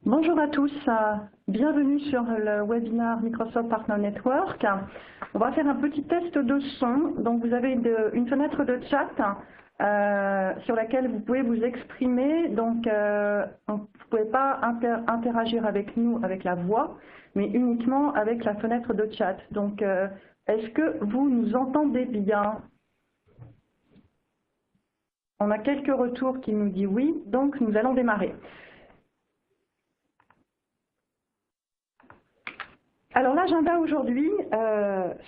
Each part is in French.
Bonjour à tous, bienvenue sur le webinaire Microsoft Partner Network. On va faire un petit test de son. Donc vous avez une fenêtre de chat sur laquelle vous pouvez vous exprimer. Donc vous ne pouvez pas interagir avec nous avec la voix, mais uniquement avec la fenêtre de chat. Donc est-ce que vous nous entendez bien? On a quelques retours qui nous disent oui, donc nous allons démarrer. Alors l'agenda aujourd'hui,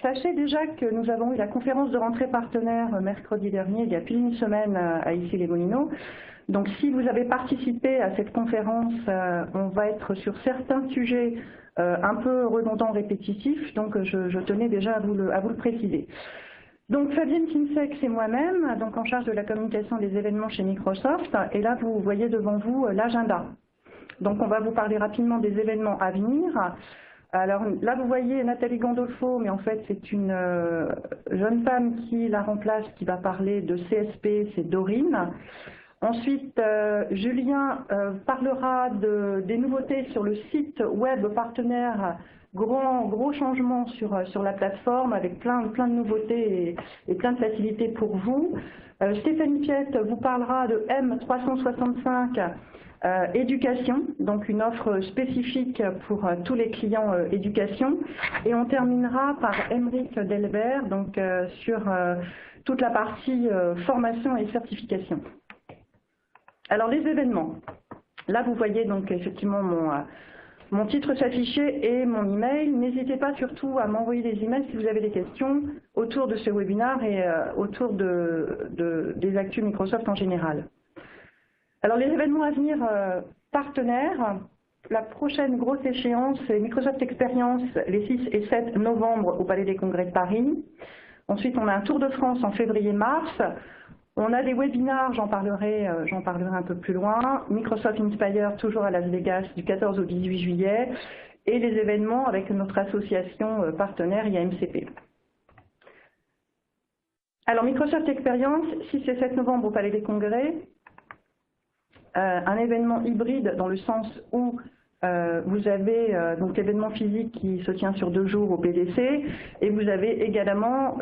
sachez déjà que nous avons eu la conférence de rentrée partenaire mercredi dernier, il y a plus d'une semaine à Issy-les-Moulineaux. Donc si vous avez participé à cette conférence, on va être sur certains sujets un peu redondants, répétitifs, donc je tenais déjà à vous le préciser. Donc Fabienne Kinsek, c'est moi-même, donc en charge de la communication des événements chez Microsoft, et là vous voyez devant vous l'agenda. Donc on va vous parler rapidement des événements à venir. Alors là, vous voyez Nathalie Gandolfo, mais en fait, c'est une jeune femme qui la remplace, qui va parler de CSP, c'est Dorine. Ensuite, Julien parlera des nouveautés sur le site web partenaire, gros changement sur la plateforme avec plein de nouveautés et plein de facilités pour vous. Stéphanie Piette vous parlera de M365, éducation, donc une offre spécifique pour tous les clients éducation. Et on terminera par Émeric Delbert, donc sur toute la partie formation et certification. Alors les événements. Là vous voyez donc effectivement mon titre s'afficher et mon email. N'hésitez pas surtout à m'envoyer des emails si vous avez des questions autour de ce webinaire et autour des actus Microsoft en général. Alors les événements à venir partenaires, la prochaine grosse échéance c'est Microsoft Experience les 6 et 7 novembre au Palais des Congrès de Paris. Ensuite on a un Tour de France en février-mars. On a des webinaires, j'en parlerai un peu plus loin. Microsoft Inspire toujours à Las Vegas du 14 au 18 juillet. Et les événements avec notre association partenaire IAMCP. Alors Microsoft Experience, 6 et 7 novembre au Palais des Congrès. Un événement hybride dans le sens où vous avez donc l'événement physique qui se tient sur 2 jours au PDC et vous avez également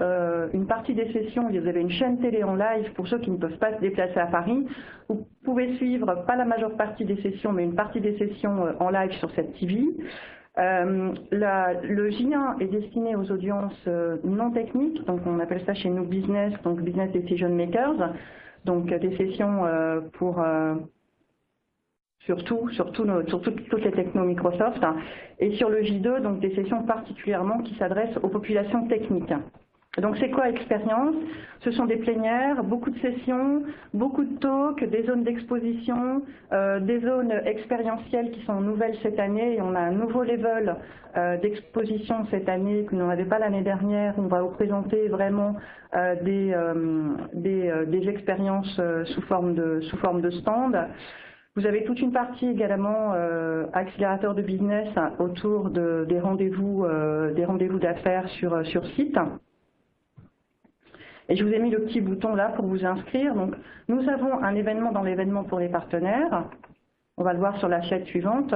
une partie des sessions, vous avez une chaîne télé en live pour ceux qui ne peuvent pas se déplacer à Paris. Vous pouvez suivre, pas la majeure partie des sessions, mais une partie des sessions en live sur cette TV. Le J1 est destiné aux audiences non techniques, donc on appelle ça chez nous business, donc business decision makers, donc des sessions pour sur toutes les technos Microsoft, et sur le J2, donc des sessions particulièrement qui s'adressent aux populations techniques. Donc c'est quoi Expérience? Ce sont des plénières, beaucoup de sessions, beaucoup de talks, des zones d'exposition, des zones expérientielles qui sont nouvelles cette année, et on a un nouveau level d'exposition cette année que nous n'avons pas l'année dernière. On va vous présenter vraiment des expériences sous forme de stand. Vous avez toute une partie également accélérateur de business autour des rendez-vous d'affaires sur site. Et je vous ai mis le petit bouton là pour vous inscrire. Donc, nous avons un événement dans l'événement pour les partenaires. On va le voir sur la slide suivante.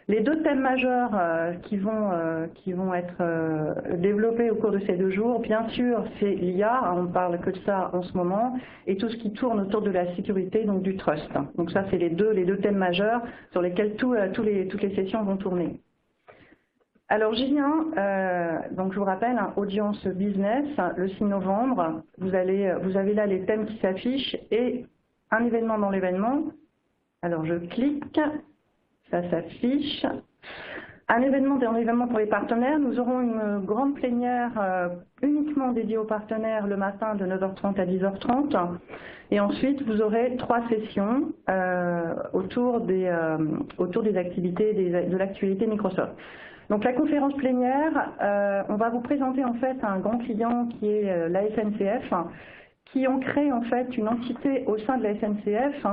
Les 2 thèmes majeurs qui vont être développés au cours de ces 2 jours, bien sûr, c'est l'IA, on ne parle que de ça en ce moment, et tout ce qui tourne autour de la sécurité, donc du trust. Donc ça, c'est les deux thèmes majeurs sur lesquels toutes les sessions vont tourner. Alors J1, donc je vous rappelle, audience business, le 6 novembre, vous avez là les thèmes qui s'affichent et un événement dans l'événement. Alors je clique. Ça s'affiche. Un événement pour les partenaires. Nous aurons une grande plénière uniquement dédiée aux partenaires le matin de 9h30 à 10h30. Et ensuite, vous aurez 3 sessions autour des activités de l'actualité Microsoft. Donc la conférence plénière, on va vous présenter en fait un grand client qui est la SNCF, qui ont créé en fait une entité au sein de la SNCF,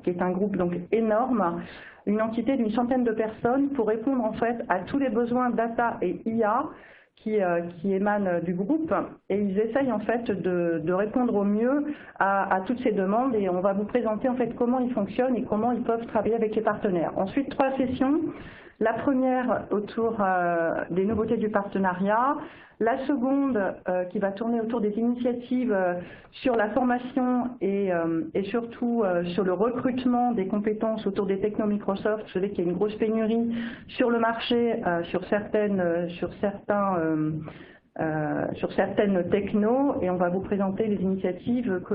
qui est un groupe donc énorme, une entité d'une centaine de personnes pour répondre en fait à tous les besoins data et IA qui émanent du groupe et ils essayent en fait de répondre au mieux à toutes ces demandes et on va vous présenter en fait comment ils fonctionnent et comment ils peuvent travailler avec les partenaires. Ensuite, 3 sessions. La première autour des nouveautés du partenariat, la seconde qui va tourner autour des initiatives sur la formation et surtout sur le recrutement des compétences autour des technos Microsoft. Vous savez qu'il y a une grosse pénurie sur le marché sur certaines technos et on va vous présenter les initiatives que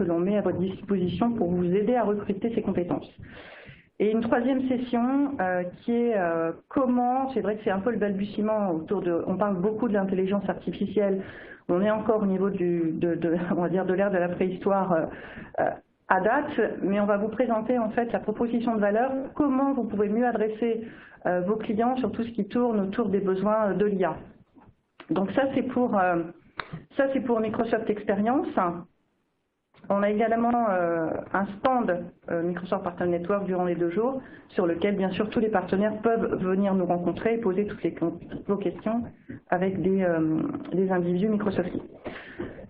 l'on met à votre disposition pour vous aider à recruter ces compétences. Et une 3e session qui est comment, c'est vrai que c'est un peu le balbutiement autour de, on parle beaucoup de l'intelligence artificielle, on est encore au niveau on va dire de l'ère de la préhistoire à date, mais on va vous présenter en fait la proposition de valeur, comment vous pouvez mieux adresser vos clients sur tout ce qui tourne autour des besoins de l'IA. Donc ça c'est pour Microsoft Experience. On a également un stand Microsoft Partner Network durant les 2 jours, sur lequel bien sûr tous les partenaires peuvent venir nous rencontrer et poser toutes vos questions avec des individus Microsoft.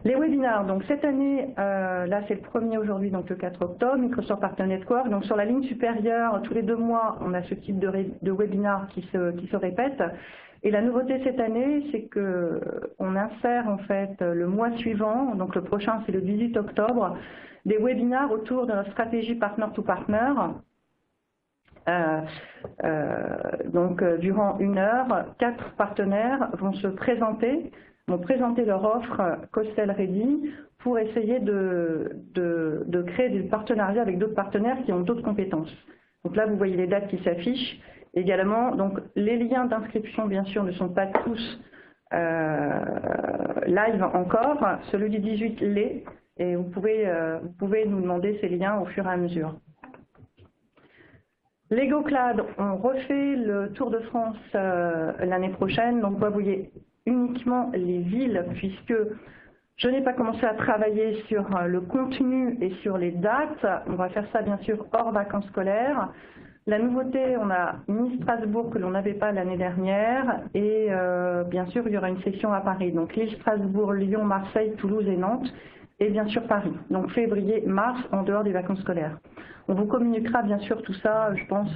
Les webinars, donc cette année, là c'est le premier aujourd'hui, donc le 4 octobre, Microsoft Partner Network. Donc sur la ligne supérieure, tous les 2 mois, on a ce type de webinar qui se répète. Et la nouveauté cette année, c'est qu'on insère en fait le mois suivant, donc le prochain c'est le 18 octobre, des webinars autour de notre stratégie partner to partner. Donc durant 1 heure, 4 partenaires vont présenter leur offre Costel Ready pour essayer de créer des partenariats avec d'autres partenaires qui ont d'autres compétences. Donc là, vous voyez les dates qui s'affichent. Également, donc les liens d'inscription, bien sûr, ne sont pas tous live encore. Celui du 18 l'est, et vous pouvez nous demander ces liens au fur et à mesure. LegoCloud, on refait le Tour de France l'année prochaine, donc vous voyez uniquement les villes, puisque je n'ai pas commencé à travailler sur le contenu et sur les dates. On va faire ça, bien sûr, hors vacances scolaires. La nouveauté, on a mis Strasbourg que l'on n'avait pas l'année dernière et bien sûr il y aura une session à Paris. Donc Lille, Strasbourg, Lyon, Marseille, Toulouse et Nantes et bien sûr Paris. Donc février, mars en dehors des vacances scolaires. On vous communiquera bien sûr tout ça, je pense,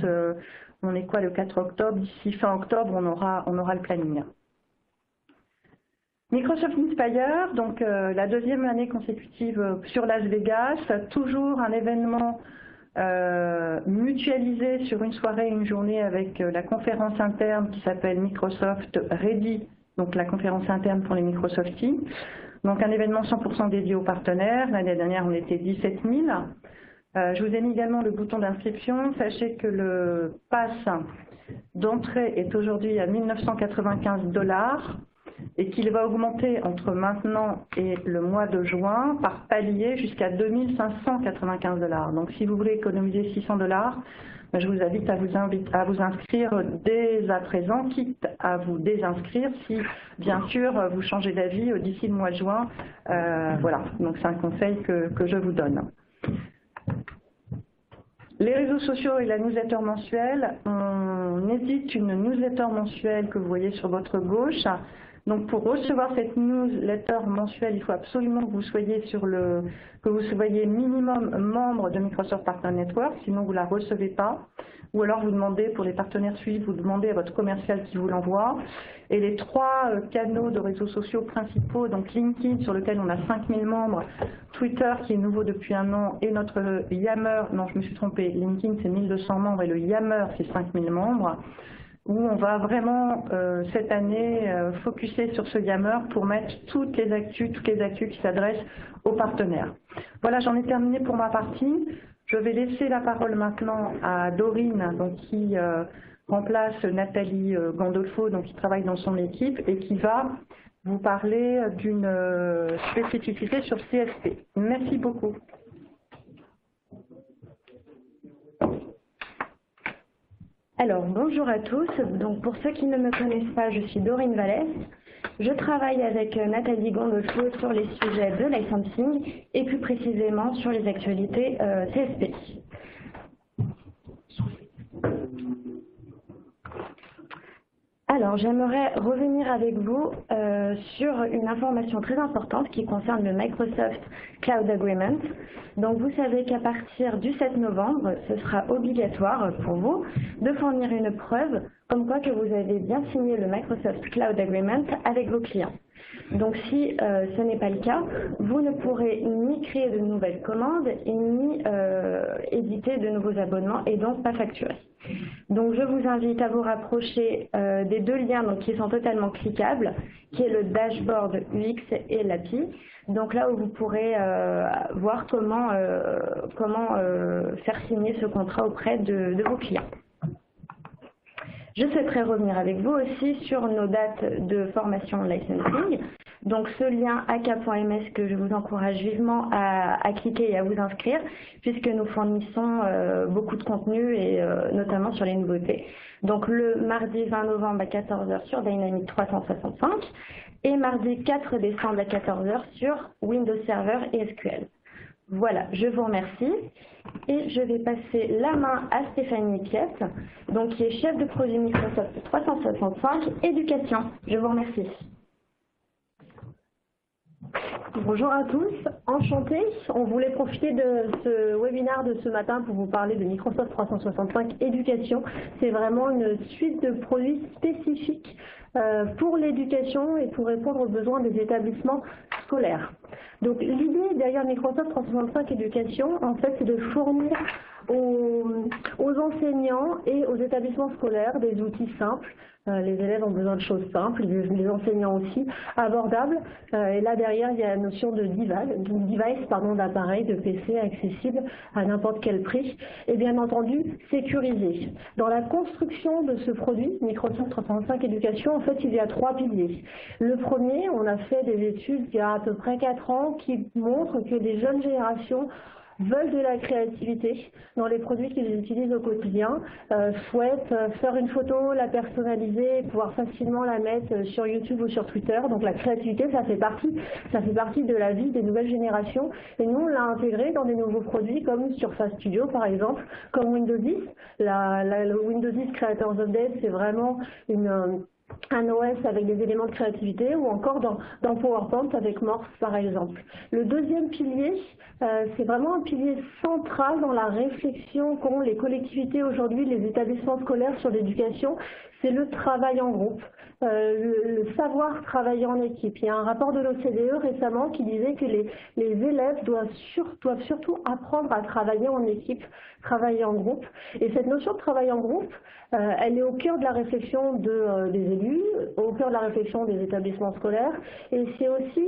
on est quoi le 4 octobre, d'ici fin octobre on aura le planning. Microsoft Inspire, donc la 2e année consécutive sur Las Vegas, toujours un événement mutualisé sur une soirée et une journée avec la conférence interne qui s'appelle Microsoft Ready, donc la conférence interne pour les Microsofties. Donc un événement 100% dédié aux partenaires. L'année dernière, on était 17 000. Je vous ai mis également le bouton d'inscription. Sachez que le pass d'entrée est aujourd'hui à 1 995 $ et qu'il va augmenter entre maintenant et le mois de juin par palier jusqu'à 2 595 $. Donc si vous voulez économiser 600 $, je vous invite à vous inscrire dès à présent, quitte à vous désinscrire si, bien sûr, vous changez d'avis d'ici le mois de juin. Voilà, donc c'est un conseil que je vous donne. Les réseaux sociaux et la newsletter mensuelle, on édite une newsletter mensuelle que vous voyez sur votre gauche. Donc pour recevoir cette newsletter mensuelle, il faut absolument que vous soyez minimum membre de Microsoft Partner Network, sinon vous ne la recevez pas. Ou alors vous demandez, pour les partenaires suivis, vous demandez à votre commercial qui vous l'envoie. Et les 3 canaux de réseaux sociaux principaux, donc LinkedIn sur lequel on a 5000 membres, Twitter qui est nouveau depuis 1 an et notre Yammer, non je me suis trompée, LinkedIn c'est 1200 membres et le Yammer c'est 5000 membres. Où on va vraiment cette année focuser sur ce Yammer pour mettre toutes les actus qui s'adressent aux partenaires. Voilà, j'en ai terminé pour ma partie. Je vais laisser la parole maintenant à Dorine, donc, qui remplace Nathalie Gandolfo, donc, qui travaille dans son équipe et qui va vous parler d'une spécificité sur CSP. Merci beaucoup. Alors, bonjour à tous. Donc, pour ceux qui ne me connaissent pas, je suis Dorine Vallès. Je travaille avec Nathalie Gandolfo sur les sujets de licensing et plus précisément sur les actualités CSP. Alors, j'aimerais revenir avec vous sur une information très importante qui concerne le Microsoft Cloud Agreement. Donc, vous savez qu'à partir du 7 novembre, ce sera obligatoire pour vous de fournir une preuve comme quoi que vous avez bien signé le Microsoft Cloud Agreement avec vos clients. Donc, si ce n'est pas le cas, vous ne pourrez ni créer de nouvelles commandes et ni éditer de nouveaux abonnements et donc pas facturer. Donc, je vous invite à vous rapprocher des deux liens donc, qui sont totalement cliquables, qui est le dashboard UX et l'API. Donc là où vous pourrez voir comment faire signer ce contrat auprès de vos clients. Je souhaiterais revenir avec vous aussi sur nos dates de formation licensing. Donc ce lien aka.ms que je vous encourage vivement à cliquer et à vous inscrire, puisque nous fournissons beaucoup de contenu et notamment sur les nouveautés. Donc le mardi 20 novembre à 14 h sur Dynamics 365 et mardi 4 décembre à 14 h sur Windows Server et SQL. Voilà, je vous remercie et je vais passer la main à Stéphanie Piette, donc qui est chef de projet Microsoft 365 Éducation. Je vous remercie. Bonjour à tous, enchantée. On voulait profiter de ce webinaire de ce matin pour vous parler de Microsoft 365 Éducation. C'est vraiment une suite de produits spécifiques pour l'éducation et pour répondre aux besoins des établissements scolaires. Donc l'idée derrière Microsoft 365 Éducation, en fait, c'est de fournir aux enseignants et aux établissements scolaires des outils simples. Les élèves ont besoin de choses simples, les enseignants aussi, abordables. Et là derrière, il y a la notion de device, d'appareil, de PC accessible à n'importe quel prix et bien entendu sécurisé. Dans la construction de ce produit, Microsoft 365 Éducation, en fait, il y a trois piliers. Le premier, on a fait des études il y a à peu près 4 ans qui montrent que les jeunes générations veulent de la créativité dans les produits qu'ils utilisent au quotidien, souhaitent faire une photo, la personnaliser, pouvoir facilement la mettre sur YouTube ou sur Twitter. Donc la créativité, ça fait partie de la vie des nouvelles générations. Et nous, on l'a intégré dans des nouveaux produits comme Surface Studio, par exemple, comme Windows 10. Le Windows 10 Creators Update, c'est vraiment un OS avec des éléments de créativité, ou encore dans PowerPoint avec Morph par exemple. Le deuxième pilier, c'est vraiment un pilier central dans la réflexion qu'ont les collectivités aujourd'hui, les établissements scolaires sur l'éducation, c'est le travail en groupe. Le savoir travailler en équipe. Il y a un rapport de l'OCDE récemment qui disait que les élèves doivent surtout apprendre à travailler en équipe, travailler en groupe. Et cette notion de travail en groupe, elle est au cœur de la réflexion des élus, au cœur de la réflexion des établissements scolaires. Et c'est aussi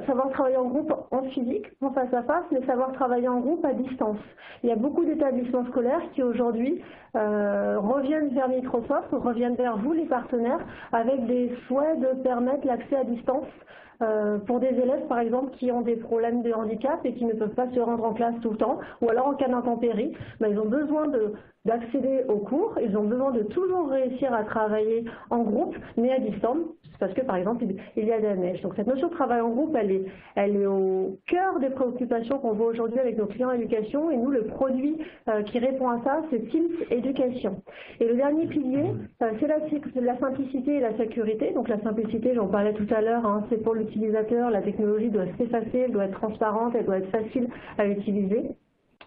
savoir travailler en groupe en physique, en face à face, mais savoir travailler en groupe à distance. Il y a beaucoup d'établissements scolaires qui aujourd'hui reviennent vers Microsoft, reviennent vers vous les partenaires, avec des souhaits de permettre l'accès à distance pour des élèves par exemple qui ont des problèmes de handicap et qui ne peuvent pas se rendre en classe tout le temps, ou alors en cas d'intempérie, ils ont besoin d'accéder aux cours, ils ont besoin de toujours réussir à travailler en groupe, mais à distance, parce que par exemple il y a de la neige. Donc cette notion de travail en groupe, elle est au cœur des préoccupations qu'on voit aujourd'hui avec nos clients éducation, et nous le produit qui répond à ça, c'est Teams Éducation. Et le dernier pilier, c'est la simplicité et la sécurité. Donc la simplicité, j'en parlais tout à l'heure, hein, c'est pour l'utilisateur, la technologie doit s'effacer, elle doit être transparente, elle doit être facile à utiliser.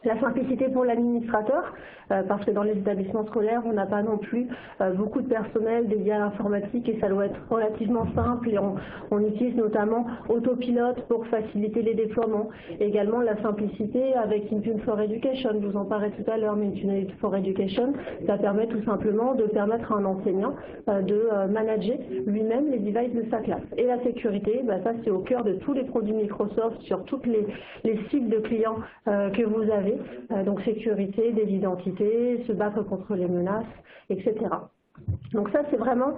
La simplicité pour l'administrateur, parce que dans les établissements scolaires, on n'a pas non plus beaucoup de personnel dédié à l'informatique et ça doit être relativement simple, et on utilise notamment Autopilote pour faciliter les déploiements. Et également la simplicité avec Intune for Education, je vous en parlais tout à l'heure, mais Intune for Education, ça permet tout simplement de permettre à un enseignant de manager lui-même les devices de sa classe. Et la sécurité, ça c'est au cœur de tous les produits Microsoft sur toutes les sites de clients que vous avez. Donc sécurité, des identités, se battre contre les menaces, etc. Donc ça, c'est vraiment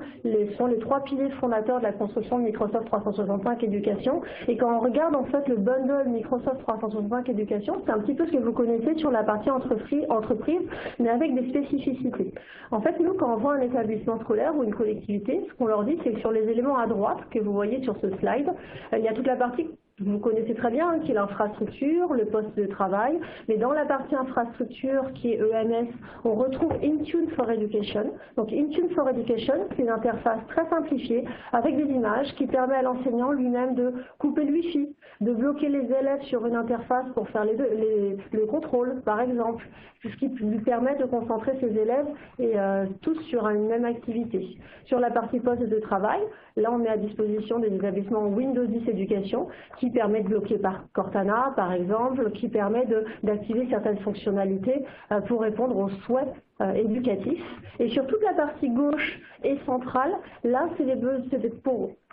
sont les trois piliers fondateurs de la construction de Microsoft 365 Éducation. Et quand on regarde en fait le bundle Microsoft 365 Éducation, c'est un petit peu ce que vous connaissez sur la partie entreprise, mais avec des spécificités. En fait, nous, quand on voit un établissement scolaire ou une collectivité, ce qu'on leur dit, c'est que sur les éléments à droite, que vous voyez sur ce slide, il y a toute la partie vous connaissez très bien, qui est l'infrastructure, le poste de travail. Mais dans la partie infrastructure, qui est EMS, on retrouve Intune for Education. Donc Intune for Education, c'est une interface très simplifiée avec des images qui permet à l'enseignant lui-même de couper le Wi-Fi, de bloquer les élèves sur une interface pour faire le contrôle, par exemple. Ce qui lui permet de concentrer ses élèves et tous sur une même activité. Sur la partie poste de travail, là on met à disposition des établissements Windows 10 Éducation qui permet de bloquer par Cortana par exemple, qui permet d'activer certaines fonctionnalités pour répondre aux souhaits éducatifs. Et sur toute la partie gauche et centrale, là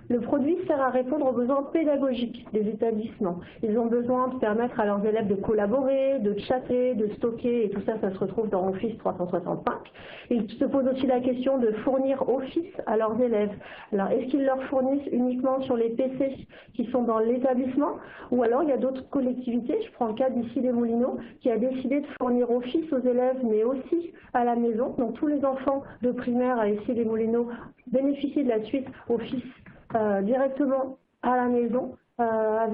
le produit sert à répondre aux besoins pédagogiques des établissements. Ils ont besoin de permettre à leurs élèves de collaborer, de chatter, de stocker, et tout ça, ça se retrouve dans Office 365. Ils se posent aussi la question de fournir Office à leurs élèves. Alors, est-ce qu'ils leur fournissent uniquement sur les PC qui sont dans l'établissement, ou alors il y a d'autres collectivités, je prends le cas d'Issy-les-Moulineaux, qui a décidé de fournir Office aux élèves, mais aussi à la maison. Donc tous les enfants de primaire à Issy-les-Moulineaux bénéficient de la suite Office directement à la maison.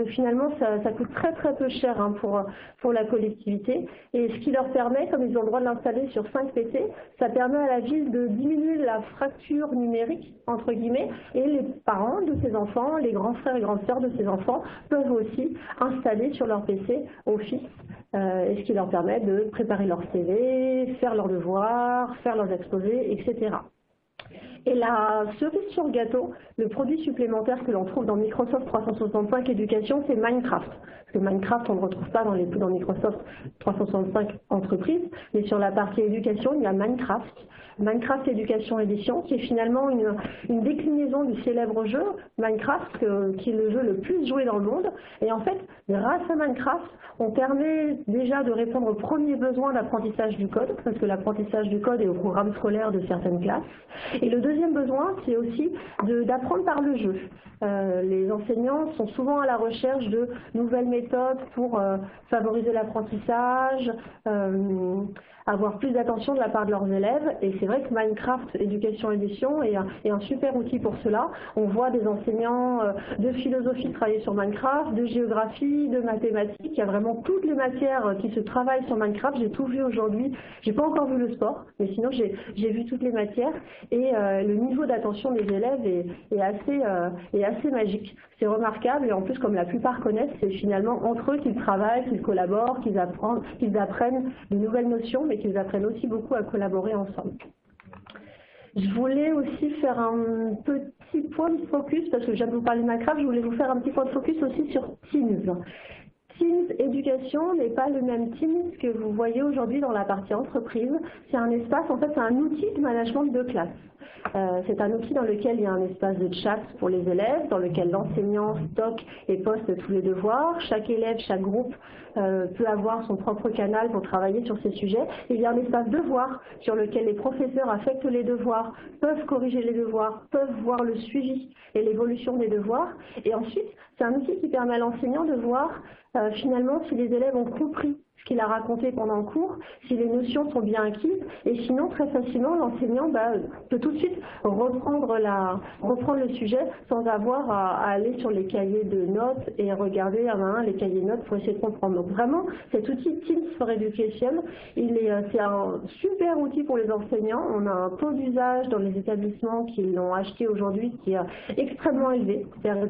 Finalement, ça coûte très très peu cher pour la collectivité. Et ce qui leur permet, comme ils ont le droit de l'installer sur 5 PC, ça permet à la ville de diminuer la fracture numérique, entre guillemets, et les parents de ces enfants, les grands frères et grandes sœurs de ces enfants peuvent aussi installer sur leur PC Office, et ce qui leur permet de préparer leur CV, faire leurs devoirs, faire leurs exposés, etc. Et la cerise sur le gâteau, le produit supplémentaire que l'on trouve dans Microsoft 365 Éducation, c'est Minecraft. Parce que Minecraft, on ne le retrouve pas dans Microsoft 365 Entreprise, mais sur la partie éducation, il y a Minecraft. Minecraft Éducation Édition, qui est finalement une déclinaison du célèbre jeu Minecraft, qui est le jeu le plus joué dans le monde. Et en fait, grâce à Minecraft, on permet déjà de répondre aux premiers besoins d'apprentissage du code, parce que l'apprentissage du code est au programme scolaire de certaines classes. Et le deuxième besoin, c'est aussi d'apprendre par le jeu. Les enseignants sont souvent à la recherche de nouvelles méthodes pour favoriser l'apprentissage, avoir plus d'attention de la part de leurs élèves. Et c'est vrai que Minecraft Éducation Édition est un super outil pour cela. On voit des enseignants de philosophie travailler sur Minecraft, de géographie, de mathématiques. Il y a vraiment toutes les matières qui se travaillent sur Minecraft. J'ai tout vu aujourd'hui. J'ai pas encore vu le sport, mais sinon j'ai vu toutes les matières. Et le niveau d'attention des élèves est assez magique. C'est remarquable et en plus, comme la plupart connaissent, c'est finalement entre eux qu'ils travaillent, qu'ils collaborent, qu'ils apprennent de nouvelles notions, mais qu'ils apprennent aussi beaucoup à collaborer ensemble. Je voulais aussi faire un petit point de focus, parce que je viens de vous parler de Minecraft, je voulais vous faire un petit point de focus aussi sur Teams. Teams Éducation n'est pas le même Teams que vous voyez aujourd'hui dans la partie entreprise. C'est un espace, en fait, c'est un outil de management de classe. C'est un outil dans lequel il y a un espace de chat pour les élèves, dans lequel l'enseignant stocke et poste tous les devoirs. Chaque élève, chaque groupe peut avoir son propre canal pour travailler sur ces sujets. Et il y a un espace devoir sur lequel les professeurs affectent les devoirs, peuvent corriger les devoirs, peuvent voir le suivi et l'évolution des devoirs. Et ensuite, c'est un outil qui permet à l'enseignant de voir finalement si les élèves ont compris ce qu'il a raconté pendant le cours, si les notions sont bien acquises, et sinon très facilement l'enseignant peut tout de suite reprendre le sujet sans avoir à aller sur les cahiers de notes et regarder un à un les cahiers de notes pour essayer de comprendre. Donc vraiment, cet outil Teams for Education, c'est un super outil pour les enseignants. On a un taux d'usage dans les établissements qui l'ont acheté aujourd'hui qui est extrêmement élevé. C'est-à-dire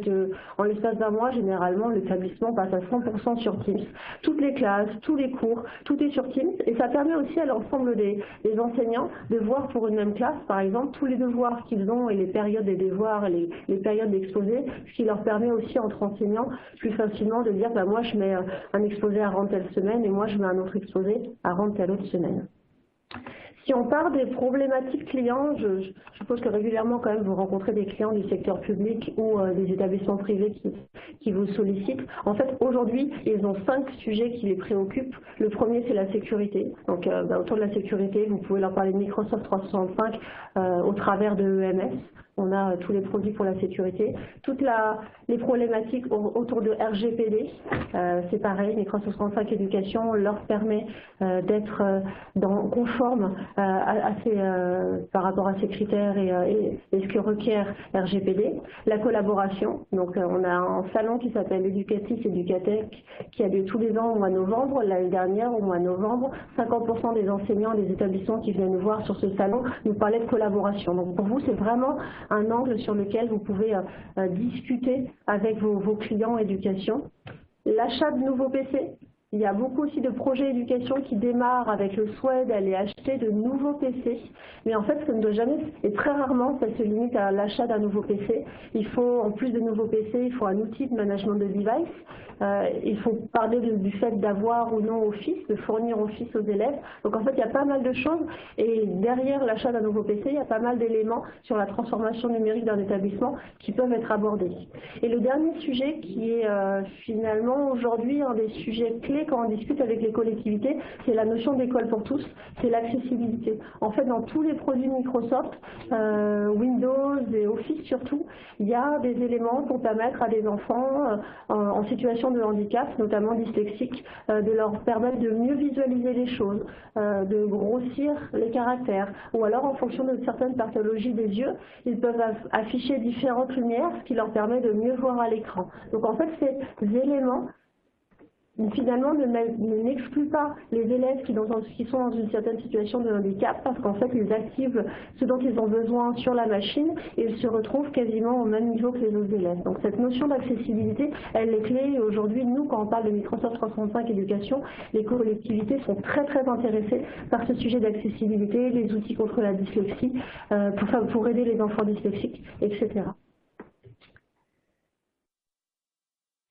qu'en l'espace d'un mois, généralement, l'établissement passe à 100% sur Teams. Toutes les classes, tous les cours, tout est sur Teams et ça permet aussi à l'ensemble des enseignants de voir pour une même classe, par exemple, tous les devoirs qu'ils ont et les périodes des devoirs et les périodes d'exposés, ce qui leur permet aussi entre enseignants plus facilement de dire moi je mets un exposé à rendre telle semaine et moi je mets un autre exposé à rendre telle autre semaine. Si on part des problématiques clients, je suppose que régulièrement quand même vous rencontrez des clients du secteur public ou des établissements privés qui vous sollicitent. En fait, aujourd'hui, ils ont 5 sujets qui les préoccupent. Le premier, c'est la sécurité. Donc, autour de la sécurité, vous pouvez leur parler de Microsoft 365 au travers de EMS. on a tous les produits pour la sécurité. Toutes les problématiques autour de RGPD, c'est pareil, Microsoft 365 Éducation leur permet d'être conforme par rapport à ces critères et ce que requiert RGPD. La collaboration, donc on a un salon qui s'appelle Educatis Educatech qui a lieu tous les ans au mois de novembre. L'année dernière, au mois de novembre, 50% des enseignants et des établissements qui venaient nous voir sur ce salon nous parlaient de collaboration. Donc pour vous, c'est vraiment un angle sur lequel vous pouvez discuter avec vos clients éducation. L'achat de nouveaux PC. Il y a beaucoup aussi de projets éducation qui démarrent avec le souhait d'aller acheter de nouveaux PC. Mais en fait, ça ne doit jamais, et très rarement, ça se limite à l'achat d'un nouveau PC. Il faut, en plus de nouveaux PC, il faut un outil de management de device. Il faut parler du fait d'avoir ou non Office, de fournir Office aux élèves. Donc en fait, il y a pas mal de choses. Et derrière l'achat d'un nouveau PC, il y a pas mal d'éléments sur la transformation numérique d'un établissement qui peuvent être abordés. Et le dernier sujet qui est finalement aujourd'hui un des sujets clés quand on discute avec les collectivités, c'est la notion d'école pour tous, c'est l'accessibilité. En fait, dans tous les produits Microsoft, Windows et Office surtout, il y a des éléments pour permettre à des enfants en situation de handicap, notamment dyslexiques, de leur permettre de mieux visualiser les choses, de grossir les caractères, ou alors en fonction de certaines pathologies des yeux, ils peuvent afficher différentes lumières, ce qui leur permet de mieux voir à l'écran. Donc en fait, ces éléments finalement n'exclut pas les élèves qui sont dans une certaine situation de handicap parce qu'en fait ils activent ce dont ils ont besoin sur la machine et ils se retrouvent quasiment au même niveau que les autres élèves. Donc cette notion d'accessibilité, elle est clé et aujourd'hui nous quand on parle de Microsoft 365 Éducation, les collectivités sont très intéressées par ce sujet d'accessibilité, les outils contre la dyslexie, pour aider les enfants dyslexiques, etc.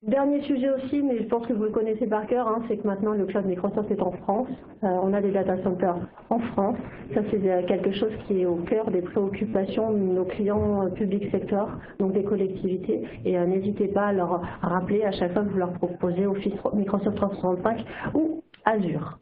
Dernier sujet aussi, mais je pense que vous le connaissez par cœur, c'est que maintenant le cloud Microsoft est en France. On a des data centers en France. Ça, c'est quelque chose qui est au cœur des préoccupations de nos clients public sector, donc des collectivités. Et n'hésitez pas à leur rappeler à chaque fois que vous leur proposez Office Microsoft 365 ou Azure.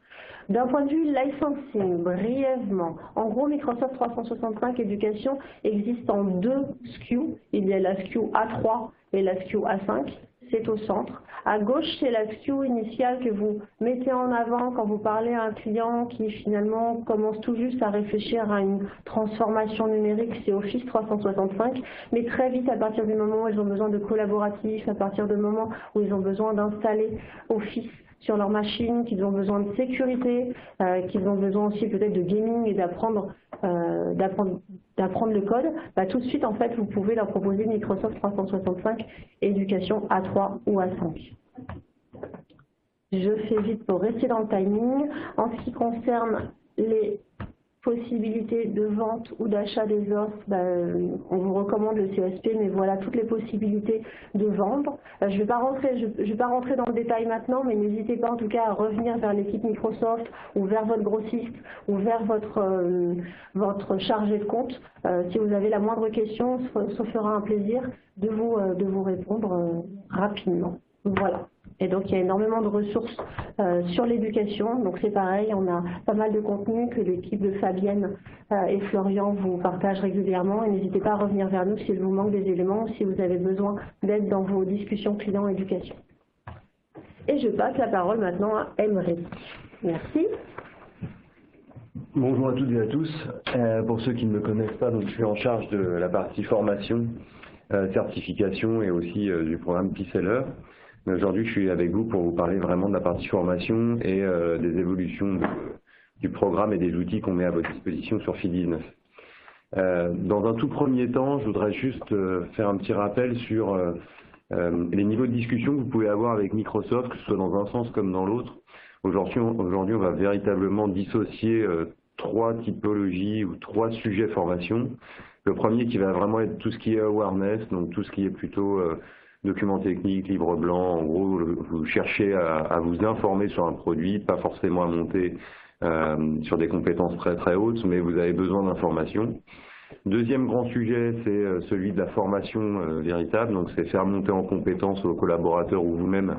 D'un point de vue licensing, brièvement, en gros, Microsoft 365 Éducation existe en deux SKU. Il y a la SKU A3 et la SKU A5. C'est au centre. À gauche, c'est la SKU initiale que vous mettez en avant quand vous parlez à un client qui finalement commence tout juste à réfléchir à une transformation numérique, c'est Office 365. Mais très vite, à partir du moment où ils ont besoin de collaboratifs, à partir du moment où ils ont besoin d'installer Office sur leur machine, qu'ils ont besoin de sécurité, qu'ils ont besoin aussi peut-être de gaming et d'apprendre le code, tout de suite en fait vous pouvez leur proposer Microsoft 365 Éducation A3 ou A5. Je fais vite pour rester dans le timing. En ce qui concerne les possibilités de vente ou d'achat des offres, on vous recommande le CSP, mais voilà toutes les possibilités de vendre. Je vais pas rentrer dans le détail maintenant, mais n'hésitez pas en tout cas à revenir vers l'équipe Microsoft ou vers votre grossiste ou vers votre chargé de compte. Si vous avez la moindre question, ça fera un plaisir de vous répondre rapidement. Voilà. Et donc il y a énormément de ressources sur l'éducation, donc c'est pareil, on a pas mal de contenu que l'équipe de Fabienne et Florian vous partagent régulièrement et n'hésitez pas à revenir vers nous s'il vous manque des éléments ou si vous avez besoin d'aide dans vos discussions clients éducation. Et je passe la parole maintenant à Emery. Merci. Bonjour à toutes et à tous. Pour ceux qui ne me connaissent pas, donc, je suis en charge de la partie formation, certification et aussi du programme P-Seller. Aujourd'hui, je suis avec vous pour vous parler vraiment de la partie formation et des évolutions du programme et des outils qu'on met à votre disposition sur FI19. Dans un tout premier temps, je voudrais juste faire un petit rappel sur les niveaux de discussion que vous pouvez avoir avec Microsoft, que ce soit dans un sens comme dans l'autre. Aujourd'hui, on va véritablement dissocier trois typologies ou trois sujets formation. Le premier qui va vraiment être tout ce qui est awareness, donc tout ce qui est plutôt documents techniques, livres blancs, en gros, vous cherchez à vous informer sur un produit, pas forcément à monter sur des compétences très hautes, mais vous avez besoin d'informations. Deuxième grand sujet, c'est celui de la formation véritable, donc c'est faire monter en compétences vos collaborateurs ou vous-même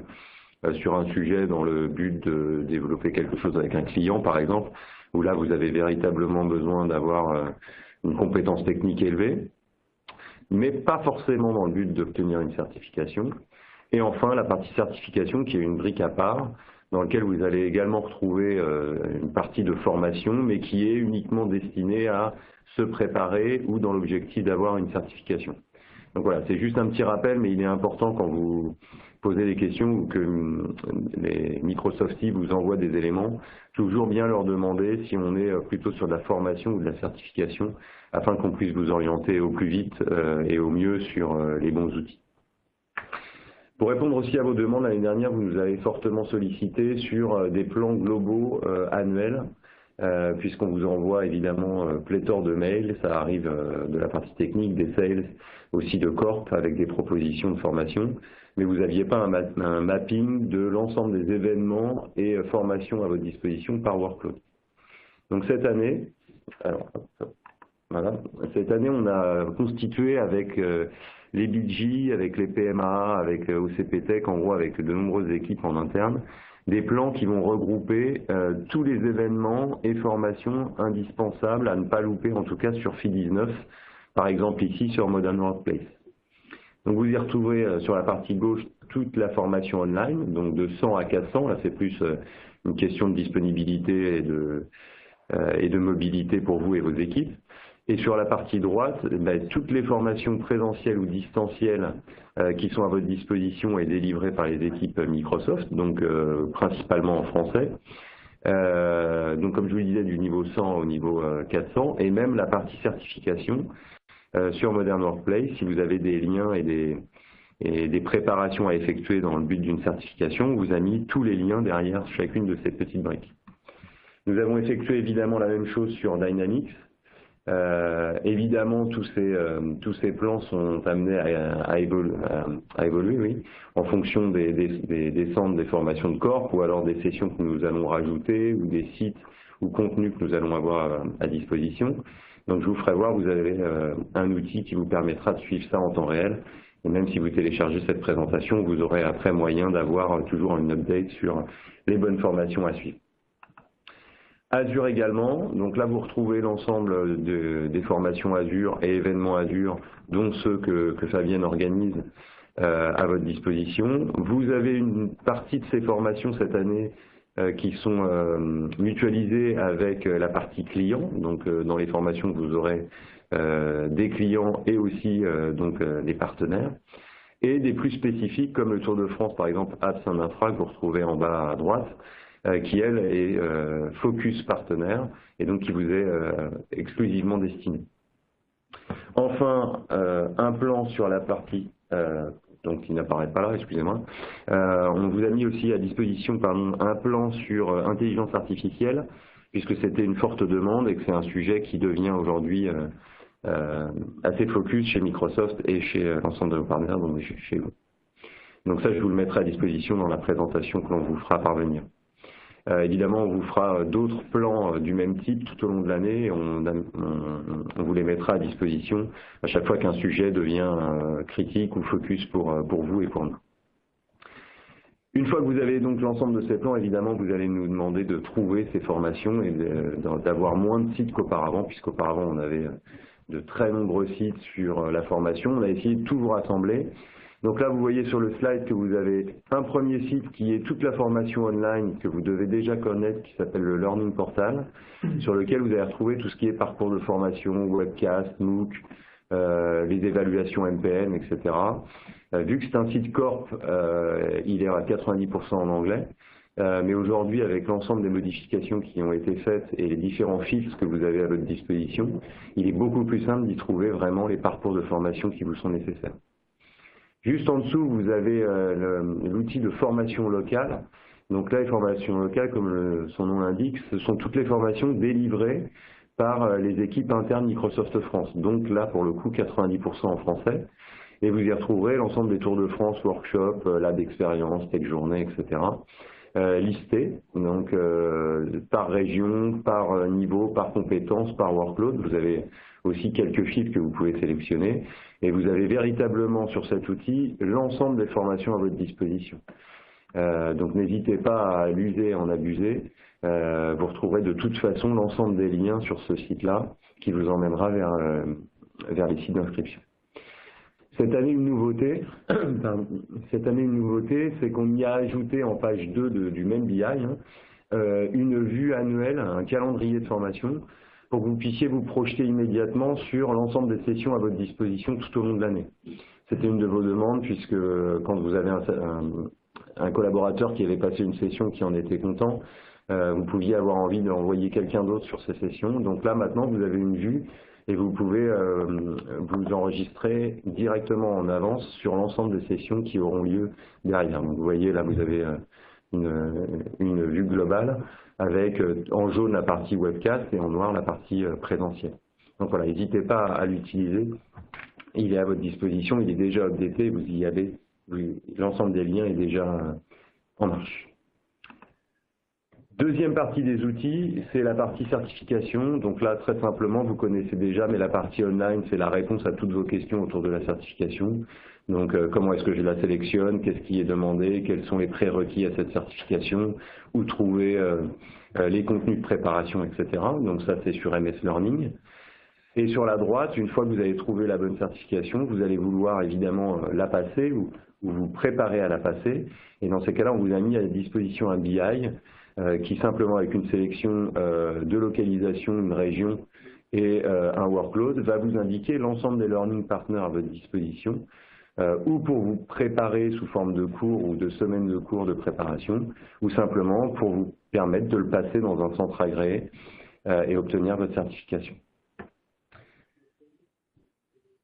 sur un sujet dans le but de développer quelque chose avec un client, par exemple, où là, vous avez véritablement besoin d'avoir une compétence technique élevée. mais pas forcément dans le but d'obtenir une certification. Et enfin, la partie certification qui est une brique à part, dans laquelle vous allez également retrouver une partie de formation, mais qui est uniquement destinée à se préparer ou dans l'objectif d'avoir une certification. Donc voilà, c'est juste un petit rappel, mais il est important quand vous posez des questions ou que les Microsoft Teams vous envoient des éléments, toujours bien leur demander si on est plutôt sur de la formation ou de la certification, afin qu'on puisse vous orienter au plus vite et au mieux sur les bons outils. Pour répondre aussi à vos demandes, l'année dernière, vous nous avez fortement sollicité sur des plans globaux annuels, puisqu'on vous envoie évidemment pléthore de mails, ça arrive de la partie technique, des sales, aussi de Corp, avec des propositions de formation, mais vous n'aviez pas un mapping de l'ensemble des événements et formations à votre disposition par workload. Donc cette année, cette année on a constitué avec les BG, avec les PMA, avec OCPTech, en gros avec de nombreuses équipes en interne, des plans qui vont regrouper tous les événements et formations indispensables à ne pas louper, en tout cas sur FI19, par exemple ici sur Modern Workplace. Donc vous y retrouverez sur la partie gauche toute la formation online, donc de 100 à 400, là c'est plus une question de disponibilité et de mobilité pour vous et vos équipes. Et sur la partie droite, toutes les formations présentielles ou distancielles qui sont à votre disposition et délivrées par les équipes Microsoft, donc principalement en français. Donc comme je vous le disais, du niveau 100 au niveau 400, et même la partie certification sur Modern Workplace, si vous avez des liens et des préparations à effectuer dans le but d'une certification, on vous a mis tous les liens derrière chacune de ces petites briques. Nous avons effectué évidemment la même chose sur Dynamics. Évidemment, tous ces plans sont amenés à évoluer, oui, en fonction des centres, des formations de Corp, ou alors des sessions que nous allons rajouter, ou des sites ou contenus que nous allons avoir à disposition. Donc je vous ferai voir, vous avez un outil qui vous permettra de suivre ça en temps réel. Et même si vous téléchargez cette présentation, vous aurez après moyen d'avoir toujours une update sur les bonnes formations à suivre. Azure également, donc là vous retrouvez l'ensemble des formations Azure et événements Azure, dont ceux que Fabienne organise à votre disposition. Vous avez une partie de ces formations cette année qui sont mutualisées avec la partie client, donc dans les formations que vous aurez des clients et aussi donc des partenaires, et des plus spécifiques comme le Tour de France par exemple Apps and Infra que vous retrouvez en bas à droite, qui elle est focus partenaire et donc qui vous est exclusivement destiné. Enfin, un plan sur la partie, donc qui n'apparaît pas là, excusez-moi, on vous a mis aussi à disposition un plan sur intelligence artificielle, puisque c'était une forte demande et que c'est un sujet qui devient aujourd'hui assez focus chez Microsoft et chez l'ensemble de vos partenaires, donc chez vous. Donc ça, je vous le mettrai à disposition dans la présentation que l'on vous fera parvenir. Évidemment, on vous fera d'autres plans du même type tout au long de l'année. On vous les mettra à disposition à chaque fois qu'un sujet devient critique ou focus pour vous et pour nous. Une fois que vous avez donc l'ensemble de ces plans, évidemment, vous allez nous demander de trouver ces formations et d'avoir moins de sites qu'auparavant, puisqu'auparavant, on avait de très nombreux sites sur la formation. On a essayé de tout vous rassembler. Donc là, vous voyez sur le slide que vous avez un premier site qui est toute la formation online que vous devez déjà connaître, qui s'appelle le Learning Portal, sur lequel vous allez retrouver tout ce qui est parcours de formation, webcast, MOOC, les évaluations MPN, etc. Vu que c'est un site Corp, il est à 90% en anglais, mais aujourd'hui, avec l'ensemble des modifications qui ont été faites et les différents filtres que vous avez à votre disposition, il est beaucoup plus simple d'y trouver vraiment les parcours de formation qui vous sont nécessaires. Juste en dessous, vous avez l'outil de formation locale. Donc là, les formations locales, comme son nom l'indique, ce sont toutes les formations délivrées par les équipes internes Microsoft France. Donc là, pour le coup, 90% en français. Et vous y retrouverez l'ensemble des Tours de France, workshops, lab d'expérience, tech journée, etc. Listés, donc par région, par niveau, par compétence, par workload. Vous avez aussi quelques filtres que vous pouvez sélectionner. Et vous avez véritablement sur cet outil l'ensemble des formations à votre disposition. Donc n'hésitez pas à l'user et en abuser. Vous retrouverez de toute façon l'ensemble des liens sur ce site-là qui vous emmènera vers les sites d'inscription. Cette année, une nouveauté, c'est qu'on y a ajouté en page 2 du même BI une vue annuelle, un calendrier de formation, pour que vous puissiez vous projeter immédiatement sur l'ensemble des sessions à votre disposition tout au long de l'année. C'était une de vos demandes, puisque quand vous avez un collaborateur qui avait passé une session qui en était content, vous pouviez avoir envie d'envoyer quelqu'un d'autre sur ces sessions. Donc là, maintenant, vous avez une vue et vous pouvez vous enregistrer directement en avance sur l'ensemble des sessions qui auront lieu derrière. Donc vous voyez, là, vous avez une vue globale avec en jaune la partie webcast et en noir la partie présentielle. Donc voilà, n'hésitez pas à l'utiliser. Il est à votre disposition, il est déjà updaté, vous y avez, l'ensemble des liens est déjà en marche. Deuxième partie des outils, c'est la partie certification. Donc là, très simplement, vous connaissez déjà, mais la partie online, c'est la réponse à toutes vos questions autour de la certification. Donc, comment est-ce que je la sélectionne? Qu'est-ce qui est demandé? Quels sont les prérequis à cette certification? Où trouver les contenus de préparation, etc. Donc ça, c'est sur MS Learning. Et sur la droite, une fois que vous avez trouvé la bonne certification, vous allez vouloir évidemment la passer ou vous préparer à la passer. Et dans ces cas-là, on vous a mis à disposition un BI qui simplement avec une sélection de localisation, une région et un workload va vous indiquer l'ensemble des learning partners à votre disposition ou pour vous préparer sous forme de cours ou de semaines de cours de préparation ou simplement pour vous permettre de le passer dans un centre agréé et obtenir votre certification.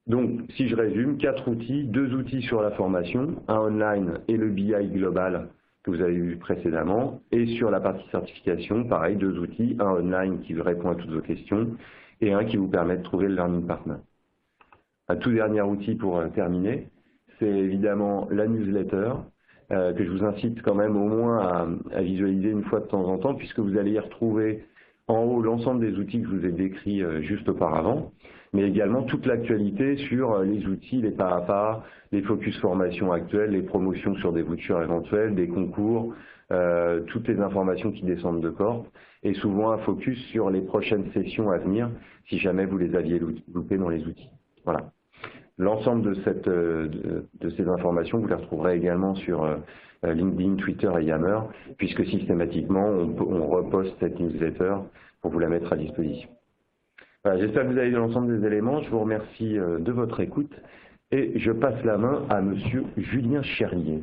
Donc, si je résume, 4 outils, 2 outils sur la formation, un online et le BI global que vous avez vu précédemment, et sur la partie certification, pareil, 2 outils, un online qui répond à toutes vos questions, et un qui vous permet de trouver le Learning Partner. Un tout dernier outil pour terminer, c'est évidemment la newsletter, que je vous incite quand même au moins à visualiser une fois de temps en temps, puisque vous allez y retrouver en haut l'ensemble des outils que je vous ai décrits juste auparavant, mais également toute l'actualité sur les outils, les pas à pas, les focus formation actuels, les promotions sur des vouchers éventuelles, des concours, toutes les informations qui descendent de Corp, et souvent un focus sur les prochaines sessions à venir, si jamais vous les aviez loupées dans les outils. Voilà. L'ensemble de ces informations, vous les retrouverez également sur LinkedIn, Twitter et Yammer, puisque systématiquement, on reposte cette newsletter pour vous la mettre à disposition. Voilà, j'espère que vous avez eu l'ensemble des éléments. Je vous remercie de votre écoute et je passe la main à Monsieur Julien Chernier.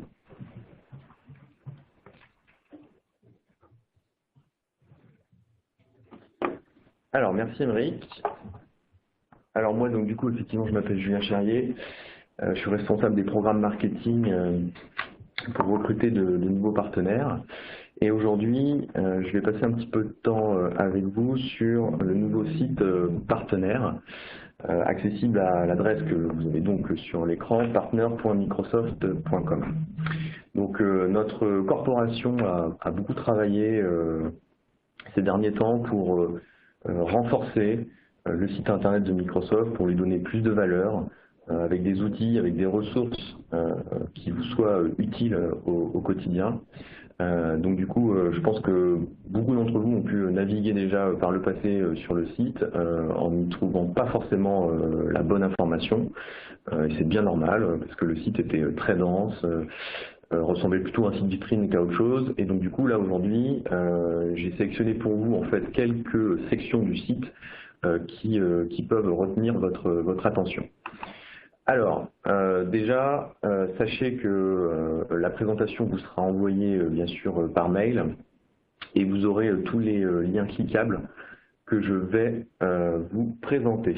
Alors, merci Émeric. Alors moi, donc du coup, effectivement, je m'appelle Julien Chernier. Je suis responsable des programmes marketing pour recruter de nouveaux partenaires. Et aujourd'hui, je vais passer un petit peu de temps avec vous sur le nouveau site partenaire, accessible à l'adresse que vous avez donc sur l'écran, partner.microsoft.com. Donc notre corporation a beaucoup travaillé ces derniers temps pour renforcer le site internet de Microsoft, pour lui donner plus de valeur, avec des outils, avec des ressources qui vous soient utiles au quotidien. Donc du coup, je pense que beaucoup d'entre vous ont pu naviguer déjà par le passé sur le site en n'y trouvant pas forcément la bonne information. Et c'est bien normal, parce que le site était très dense, ressemblait plutôt à un site vitrine qu'à autre chose. Et donc du coup, là aujourd'hui, j'ai sélectionné pour vous en fait quelques sections du site qui peuvent retenir votre attention. Alors, déjà, sachez que la présentation vous sera envoyée bien sûr par mail et vous aurez tous les liens cliquables que je vais vous présenter.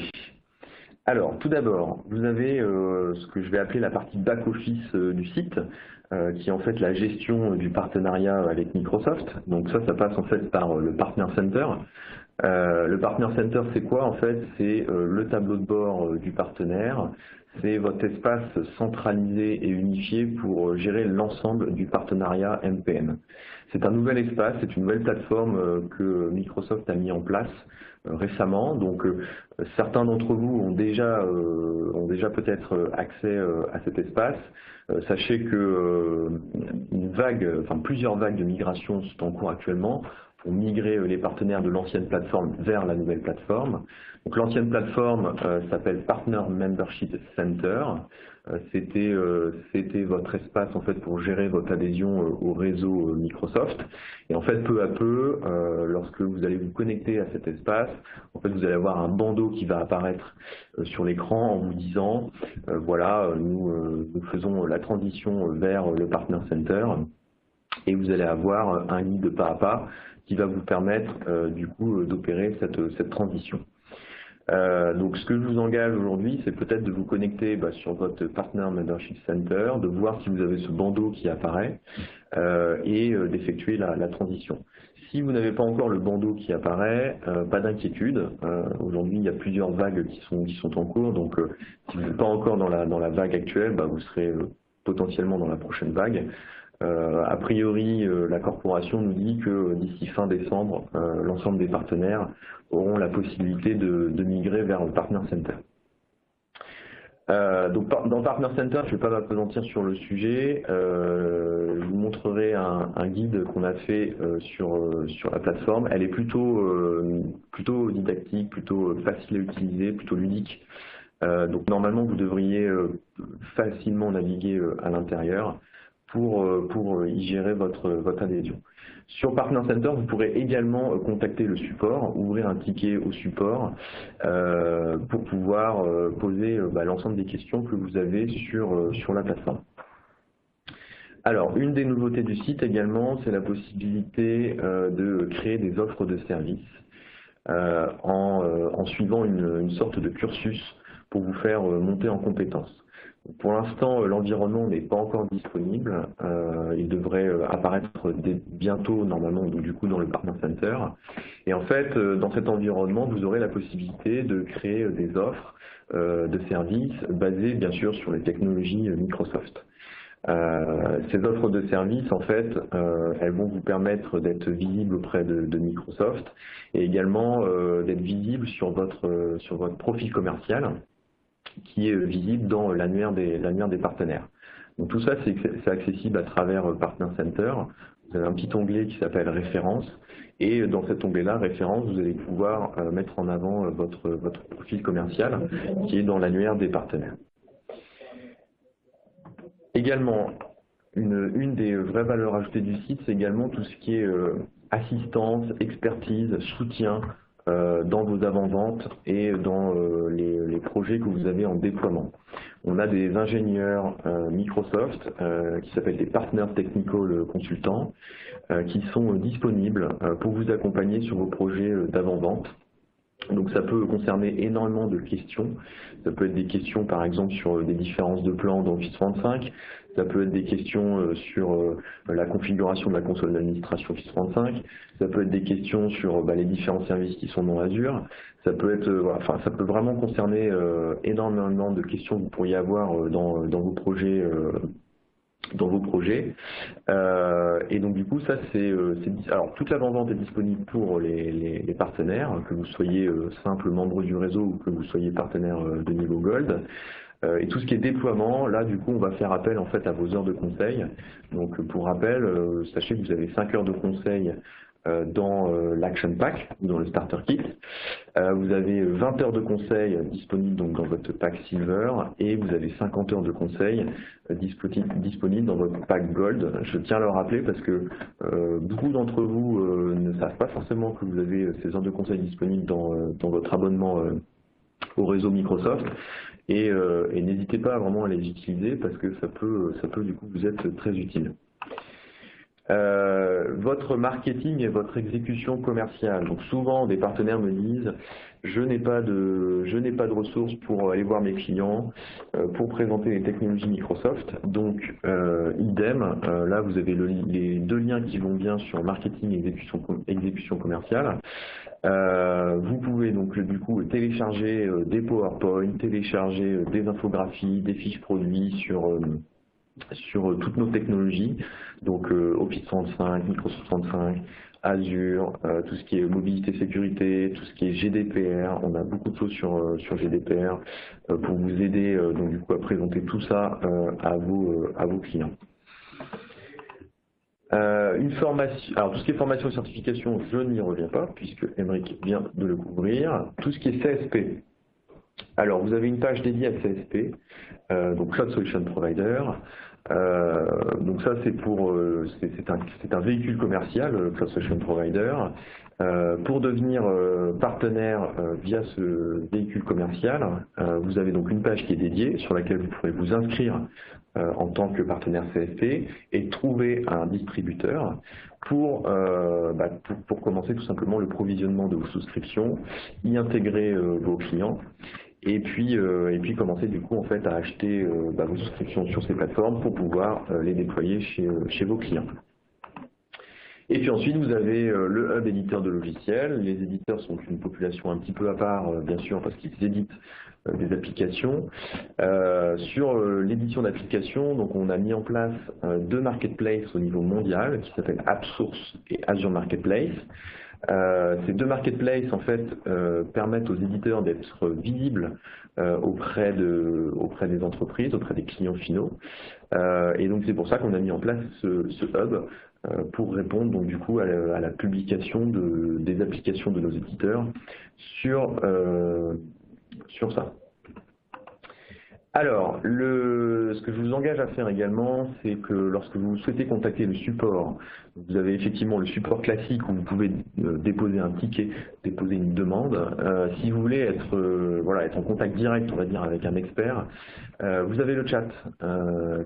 Alors, tout d'abord, vous avez ce que je vais appeler la partie back-office du site, qui est en fait la gestion du partenariat avec Microsoft. Donc ça passe en fait par le Partner Center. Le Partner Center, c'est quoi en fait? C'est le tableau de bord du partenaire. C'est votre espace centralisé et unifié pour gérer l'ensemble du partenariat MPM. C'est un nouvel espace, c'est une nouvelle plateforme que Microsoft a mis en place récemment. Donc certains d'entre vous ont déjà peut-être accès à cet espace. Sachez que plusieurs vagues de migration sont en cours actuellement. migrer les partenaires de l'ancienne plateforme vers la nouvelle plateforme. Donc l'ancienne plateforme s'appelle Partner Membership Center. C'était votre espace en fait pour gérer votre adhésion au réseau Microsoft. Et en fait, peu à peu, lorsque vous allez vous connecter à cet espace, en fait, vous allez avoir un bandeau qui va apparaître sur l'écran en vous disant, voilà, nous faisons la transition vers le Partner Center. Et vous allez avoir un guide pas à pas qui va vous permettre du coup d'opérer cette transition. Donc ce que je vous engage aujourd'hui, c'est peut-être de vous connecter sur votre Partner Membership Center, de voir si vous avez ce bandeau qui apparaît et d'effectuer la transition. Si vous n'avez pas encore le bandeau qui apparaît, pas d'inquiétude. Aujourd'hui, il y a plusieurs vagues qui sont en cours, donc si vous n'êtes pas encore dans la vague actuelle, vous serez potentiellement dans la prochaine vague. A priori, la corporation nous dit que d'ici fin décembre, l'ensemble des partenaires auront la possibilité de migrer vers le Partner Center. Donc dans Partner Center, je ne vais pas m'appesantir sur le sujet. Je vous montrerai un guide qu'on a fait sur la plateforme. Elle est plutôt didactique, plutôt facile à utiliser, plutôt ludique. Donc normalement, vous devriez facilement naviguer à l'intérieur pour y gérer votre adhésion. Sur Partner Center, vous pourrez également contacter le support, ouvrir un ticket au support pour pouvoir poser l'ensemble des questions que vous avez sur la plateforme. Alors, une des nouveautés du site également, c'est la possibilité de créer des offres de services en suivant une sorte de cursus pour vous faire monter en compétences. Pour l'instant, l'environnement n'est pas encore disponible. Il devrait apparaître bientôt, normalement, donc, du coup, dans le Partner Center. Et en fait, dans cet environnement, vous aurez la possibilité de créer des offres de services basées, bien sûr, sur les technologies Microsoft. Ces offres de services, en fait, elles vont vous permettre d'être visibles auprès de Microsoft et également d'être visibles sur votre profil commercial, qui est visible dans l'annuaire des partenaires. Donc tout ça, c'est accessible à travers Partner Center. Vous avez un petit onglet qui s'appelle Références, et dans cet onglet-là, Références, vous allez pouvoir mettre en avant votre profil commercial qui est dans l'annuaire des partenaires. Également, une des vraies valeurs ajoutées du site, c'est également tout ce qui est assistance, expertise, soutien dans vos avant-ventes et dans les projets que vous avez en déploiement. On a des ingénieurs Microsoft qui s'appellent des Partner Technical Consultants qui sont disponibles pour vous accompagner sur vos projets d'avant-vente. Donc ça peut concerner énormément de questions. Ça peut être des questions par exemple sur des différences de plans dans Office 365. Ça peut être des questions sur la configuration de la console d'administration Office 365. Ça peut être des questions sur les différents services qui sont dans Azure. Ça peut être, ça peut vraiment concerner énormément de questions que vous pourriez avoir dans vos projets. Et donc du coup ça alors toute l'avant-vente est disponible pour les partenaires, que vous soyez simple membre du réseau ou que vous soyez partenaire de niveau Gold. Et tout ce qui est déploiement, là du coup on va faire appel en fait à vos heures de conseil. Donc pour rappel, sachez que vous avez 5 heures de conseil dans l'Action Pack, dans le Starter Kit. Vous avez 20 heures de conseil disponibles donc dans votre pack Silver et vous avez 50 heures de conseil disponibles dans votre pack Gold. Je tiens à le rappeler parce que beaucoup d'entre vous ne savent pas forcément que vous avez ces heures de conseil disponibles dans votre abonnement au réseau Microsoft. Et n'hésitez pas vraiment à les utiliser parce que ça peut du coup vous être très utile. Votre marketing et votre exécution commerciale. Donc souvent des partenaires me disent je n'ai pas de ressources pour aller voir mes clients, pour présenter les technologies Microsoft. Donc idem, là vous avez les deux liens qui vont bien sur marketing et exécution commerciale. Vous pouvez donc du coup télécharger des PowerPoint, télécharger des infographies, des fiches produits sur toutes nos technologies, donc Office 365, Microsoft 365, Azure, tout ce qui est mobilité sécurité, tout ce qui est GDPR. On a beaucoup de choses sur GDPR pour vous aider donc du coup à présenter tout ça à vos clients. Alors tout ce qui est formation et certification, je n'y reviens pas puisque Émeric vient de le couvrir. Tout ce qui est CSP. Alors vous avez une page dédiée à CSP, donc Cloud Solution Provider. Donc ça c'est un véhicule commercial, Cloud Solution Provider. Pour devenir partenaire via ce véhicule commercial, vous avez donc une page qui est dédiée sur laquelle vous pourrez vous inscrire en tant que partenaire CSP et trouver un distributeur pour commencer tout simplement le provisionnement de vos souscriptions, y intégrer vos clients et puis commencer du coup en fait à acheter vos souscriptions sur ces plateformes pour pouvoir les déployer chez vos clients. Et puis ensuite, vous avez le hub éditeur de logiciels. Les éditeurs sont une population un petit peu à part, bien sûr, parce qu'ils éditent des applications. Sur l'édition d'applications, donc on a mis en place deux marketplaces au niveau mondial qui s'appellent AppSource et Azure Marketplace. Ces deux marketplaces en fait permettent aux éditeurs d'être visibles auprès des entreprises, auprès des clients finaux. Et donc c'est pour ça qu'on a mis en place ce hub pour répondre donc du coup à la publication des applications de nos éditeurs sur ça. Alors, ce que je vous engage à faire également, c'est que lorsque vous souhaitez contacter le support, vous avez effectivement le support classique où vous pouvez déposer un ticket, déposer une demande. Si vous voulez être en contact direct, on va dire, avec un expert, vous avez le chat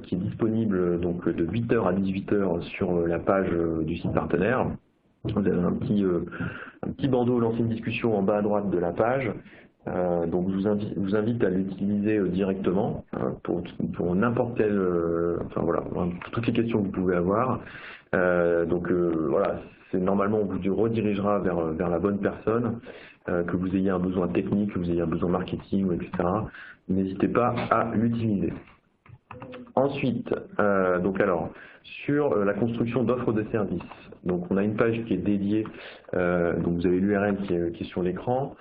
qui est disponible donc de 8h à 18h sur la page du site partenaire. Vous avez un petit bandeau lancer une discussion en bas à droite de la page. Donc je vous invite à l'utiliser directement pour n'importe quelle, toutes les questions que vous pouvez avoir. Normalement on vous redirigera vers la bonne personne, que vous ayez un besoin technique, que vous ayez un besoin marketing, etc. N'hésitez pas à l'utiliser. Ensuite, sur la construction d'offres de services. Donc on a une page qui est dédiée, donc vous avez l'URL qui est sur l'écran.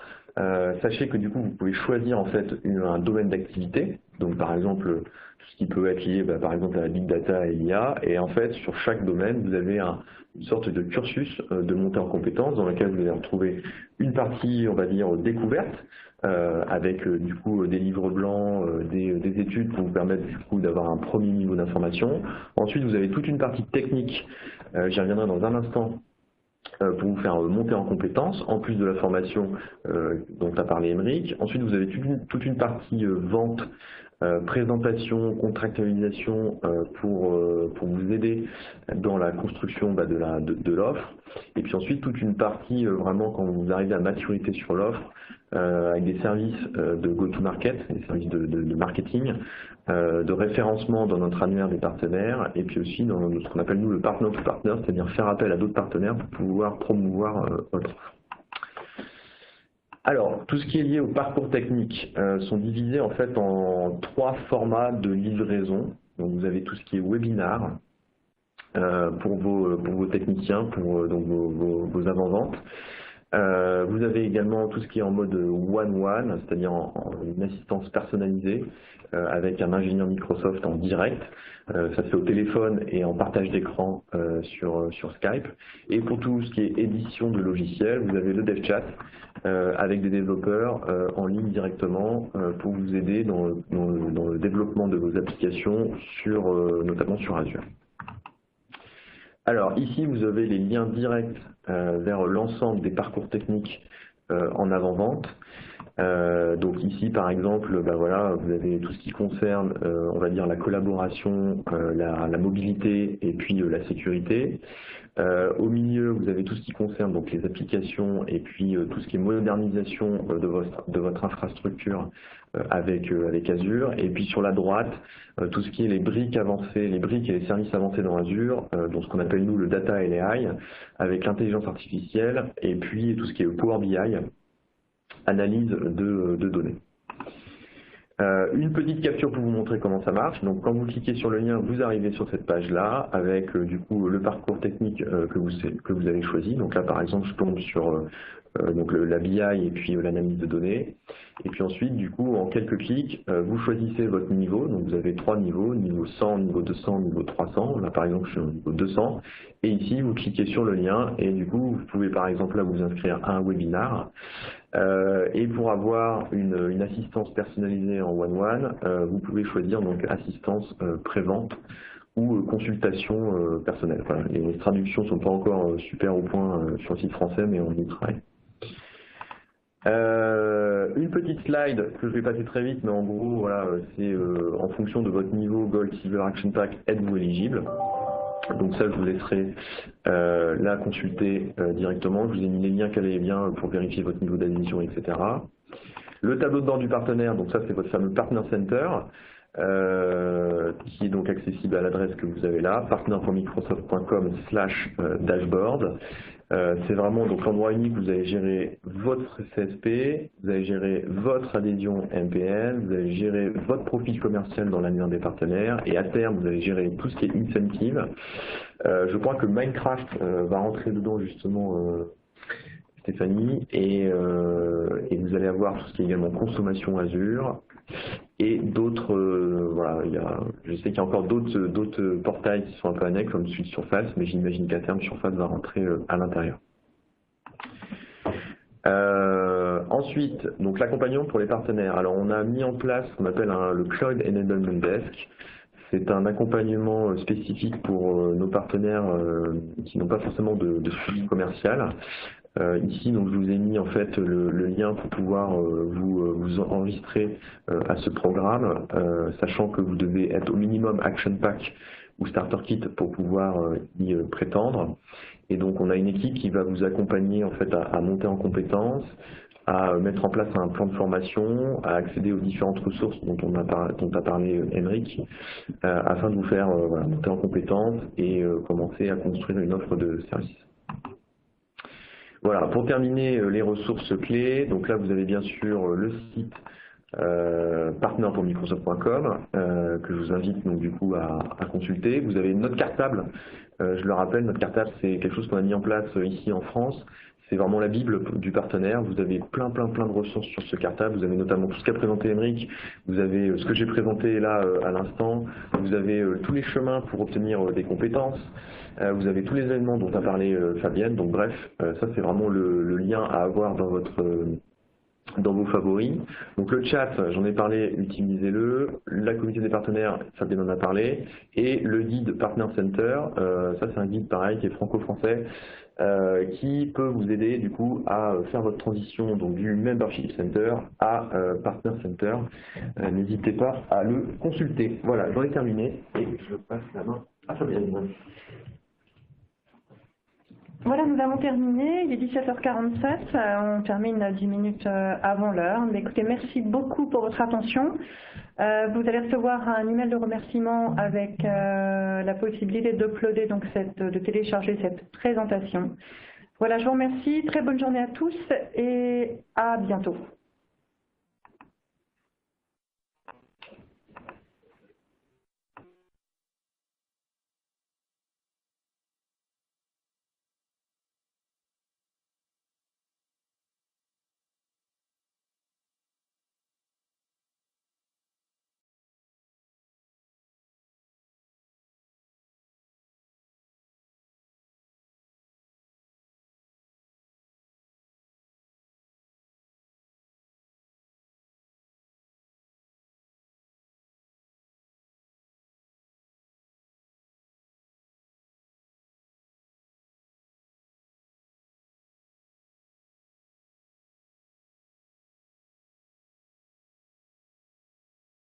Sachez que du coup vous pouvez choisir en fait un domaine d'activité, donc par exemple tout ce qui peut être lié par exemple à la big data et l'IA, et en fait sur chaque domaine vous avez une sorte de cursus de montée en compétences dans lequel vous allez retrouver une partie on va dire découverte avec du coup des livres blancs, des études pour vous permettre du coup d'avoir un premier niveau d'information. Ensuite vous avez toute une partie technique, j'y reviendrai dans un instant, pour vous faire monter en compétences, en plus de la formation dont a parlé Émeric. Ensuite, vous avez toute une partie vente, présentation, contractualisation pour vous aider dans la construction de l'offre. Et puis ensuite, toute une partie vraiment quand vous arrivez à maturité sur l'offre, avec des services de go-to-market, des services de marketing, de référencement dans notre annuaire des partenaires, et puis aussi dans ce qu'on appelle nous le partner to partner, c'est-à-dire faire appel à d'autres partenaires pour pouvoir promouvoir votre offre. Alors, tout ce qui est lié au parcours technique sont divisés en fait en 3 formats de livraison. Donc vous avez tout ce qui est webinar pour vos techniciens, pour donc vos avant-ventes. Vous avez également tout ce qui est en mode one-one, c'est-à-dire une assistance personnalisée avec un ingénieur Microsoft en direct. Ça se fait au téléphone et en partage d'écran sur Skype. Et pour tout ce qui est édition de logiciels, vous avez le DevChat avec des développeurs en ligne directement pour vous aider dans le développement de vos applications, notamment sur Azure. Alors ici, vous avez les liens directs vers l'ensemble des parcours techniques en avant-vente. Donc ici, par exemple, vous avez tout ce qui concerne, on va dire, la collaboration, la mobilité et puis la sécurité. Au milieu, vous avez tout ce qui concerne donc les applications et puis tout ce qui est modernisation de votre infrastructure avec Azure. Et puis sur la droite, tout ce qui est les briques avancées, les briques et les services avancés dans Azure, donc ce qu'on appelle nous le data et l'AI, avec l'intelligence artificielle et puis tout ce qui est Power BI, analyse de données. Une petite capture pour vous montrer comment ça marche. Donc quand vous cliquez sur le lien, vous arrivez sur cette page-là avec du coup le parcours technique que vous avez choisi. Donc là par exemple je tombe sur la BI et puis l'analyse de données. Et puis ensuite du coup en quelques clics vous choisissez votre niveau. Donc vous avez 3 niveaux, niveau 100, niveau 200, niveau 300. Là par exemple je suis au niveau 200. Et ici, vous cliquez sur le lien et du coup, vous pouvez par exemple là vous inscrire à un webinar. Et pour avoir une assistance personnalisée en one-one, vous pouvez choisir donc assistance pré-vente ou consultation personnelle. Voilà. Les traductions ne sont pas encore super au point sur le site français, mais on y travaille. Une petite slide que je vais passer très vite, mais en gros, voilà, c'est en fonction de votre niveau Gold, Silver, Action Pack, êtes-vous éligible? Donc ça, je vous laisserai la consulter directement. Je vous ai mis les liens qu'elle est bien pour vérifier votre niveau d'adhésion, etc. Le tableau de bord du partenaire, donc ça, c'est votre fameux Partner Center, qui est donc accessible à l'adresse que vous avez là, partner.microsoft.com/dashboard. C'est vraiment donc l'endroit unique où vous allez gérer votre CSP, vous allez gérer votre adhésion MPN, vous allez gérer votre profil commercial dans l'annuaire des partenaires et à terme vous allez gérer tout ce qui est incentive. Je crois que Minecraft va rentrer dedans justement, Stéphanie, et vous allez avoir tout ce qui est également consommation Azure et d'autres, voilà, je sais qu'il y a encore d'autres portails qui sont un peu annexes comme celui de Surface, mais j'imagine qu'à terme Surface va rentrer à l'intérieur. Ensuite, donc l'accompagnement pour les partenaires. Alors on a mis en place ce qu'on appelle le Cloud Enablement Desk. C'est un accompagnement spécifique pour nos partenaires qui n'ont pas forcément de suivi commercial. Ici, donc, je vous ai mis en fait le lien pour pouvoir vous enregistrer à ce programme, sachant que vous devez être au minimum Action Pack ou Starter Kit pour pouvoir y prétendre. Et donc, on a une équipe qui va vous accompagner en fait à monter en compétences, à mettre en place un plan de formation, à accéder aux différentes ressources dont a parlé Henrik, afin de vous faire voilà, monter en compétences et commencer à construire une offre de service. Voilà, pour terminer les ressources clés, donc là vous avez bien sûr le site partner.microsoft.com que je vous invite donc du coup à consulter. Vous avez notre cartable, je le rappelle, notre cartable c'est quelque chose qu'on a mis en place ici en France. C'est vraiment la Bible du partenaire. Vous avez plein de ressources sur ce cartable. Vous avez notamment tout ce qu'a présenté Henrik. Vous avez ce que j'ai présenté là à l'instant. Vous avez tous les chemins pour obtenir des compétences. Vous avez tous les événements dont a parlé Fabienne. Donc bref, ça c'est vraiment le lien à avoir dans vos favoris. Donc le chat, j'en ai parlé, utilisez-le. La communauté des partenaires, Fabienne en a parlé. Et le guide Partner Center, ça c'est un guide pareil qui est franco-français. Qui peut vous aider du coup à faire votre transition donc du Membership Center à Partner Center. N'hésitez pas à le consulter. Voilà, j'en ai terminé et je passe la main à Fabienne. Voilà, nous avons terminé, il est 17h47, on termine 10 minutes avant l'heure. Écoutez, merci beaucoup pour votre attention. Vous allez recevoir un email de remerciement avec la possibilité d'uploader, donc de télécharger cette présentation. Voilà, je vous remercie, très bonne journée à tous et à bientôt.